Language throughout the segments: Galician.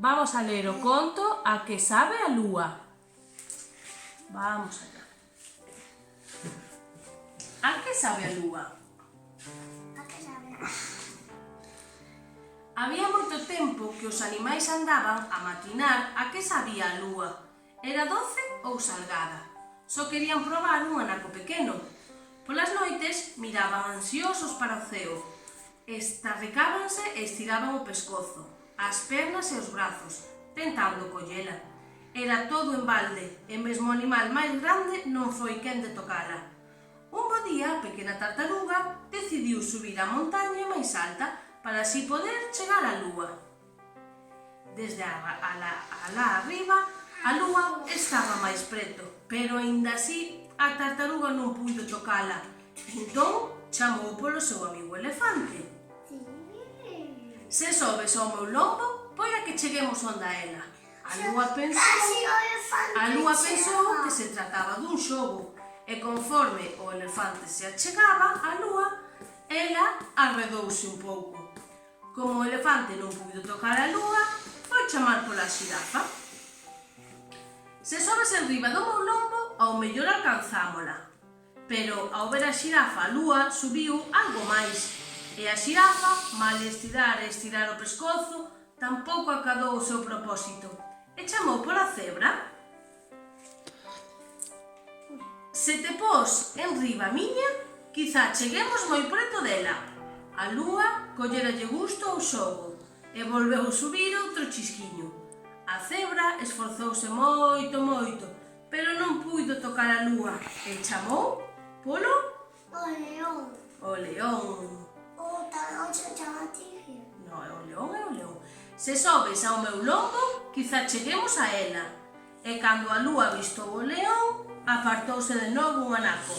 Vamos a ler o conto A que sabe a lúa. Vamos allá. A que sabe a lúa? A que sabe? Había moito tempo que os animais andaban a maquinar a que sabía a lúa. Era doce ou salgada. Só querían probar un anaco pequeno. Polas noites miraban ansiosos para o ceo. Estarricábanse e estiraban o pescozo, as pernas e os brazos, tentando collela. Era todo en balde, e mesmo o animal máis grande non foi quen de tocala. Un bo día, a pequena tartaruga decidiu subir a montaña máis alta para así poder chegar á lúa. Desde alá arriba, a lúa estaba máis preto, pero aínda así a tartaruga non puido tocala. Entón, chamou polo seu amigo elefante. Se sobes ao meu lombo, poida que cheguemos onde a ela. A lúa pensou que se trataba dun xogo, e conforme o elefante se achegaba á lúa, ela arredouse un pouco. Como o elefante non puido tocar a lúa, foi chamar pola xirafa. Se sobes enriba do meu lombo, ao mellor alcanzámola. Pero ao ver a xirafa a lúa, subiu algo máis. E a xirafa, mal estirar e estirar o pescozo, tampouco acadou o seu propósito. E chamou pola cebra. Se te pos enriba miña, quizá cheguemos moi preto dela. A lúa colleralle gusto ao xogo e volveu subir outro chisquiño. A cebra esforzouse moito, pero non puido tocar a lúa e chamou polo... O león. O león. O talón se chama tigre. No, é o león. Se sobes ao meu lombo, quizá cheguemos a ela. E cando a lúa avistou o león, apartouse de novo un anaco.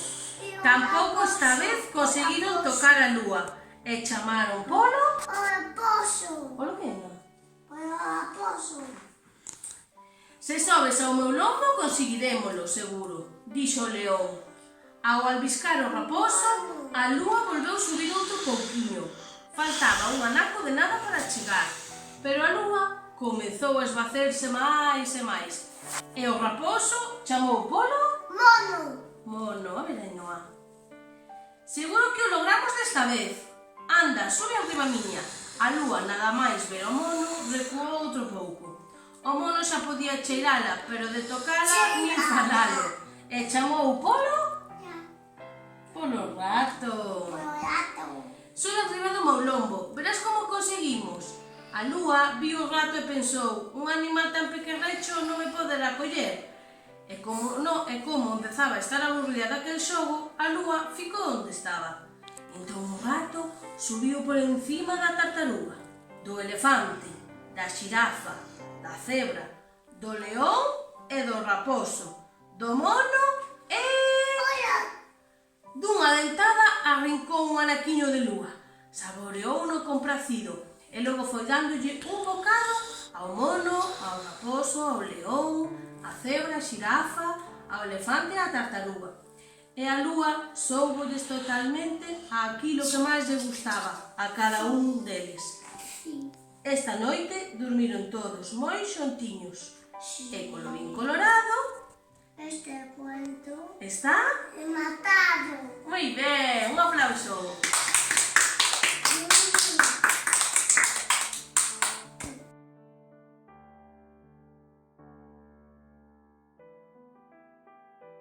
Tampouco esta vez conseguiron tocar a lúa e chamaron polo... O raposo. Polo que era? Polo raposo. Se sobes ao meu lombo, conseguirémolo, seguro, dixo o león. Ao albiscar o raposo, a lúa volveu subir outro pouquiño. Faltaba un anaco de nada para chegar, pero a lúa comezou a esvacerse máis e máis. E o raposo chamou polo... Mono, a ver, Ainhoa. Seguro que o logramos desta vez. Anda, sube arriba miña. A lúa, nada máis ver o mono, recuou outro pouco. O mono xa podía cheirala, pero de tocala nin falalo. E chamou polo... Polo rato. Sube arriba do meu lombo, verás como conseguimos. A lúa viu o rato e pensou, un animal tan pequerrecho non me poderá coller. E como empezaba a estar aburrida daquel xogo, a lúa ficou onde estaba. Entón o rato subiu por encima da tartaruga, do elefante, da xirafa, da cebra, do león e do raposo, do mono e... Dunha dentada arrincou un anaquiño de lúa, saboreouno compracido e logo foi dándolle un bocado ao mono, ao raposo, ao león, á cebra, á xirafa, ao elefante e á tartaruga. E a lúa soubolles totalmente aquilo que máis lle gustaba a cada un deles. Esta noite dormiron todos moi xuntiños e colorín colorado... Este cuento Está... matado. Moi ben,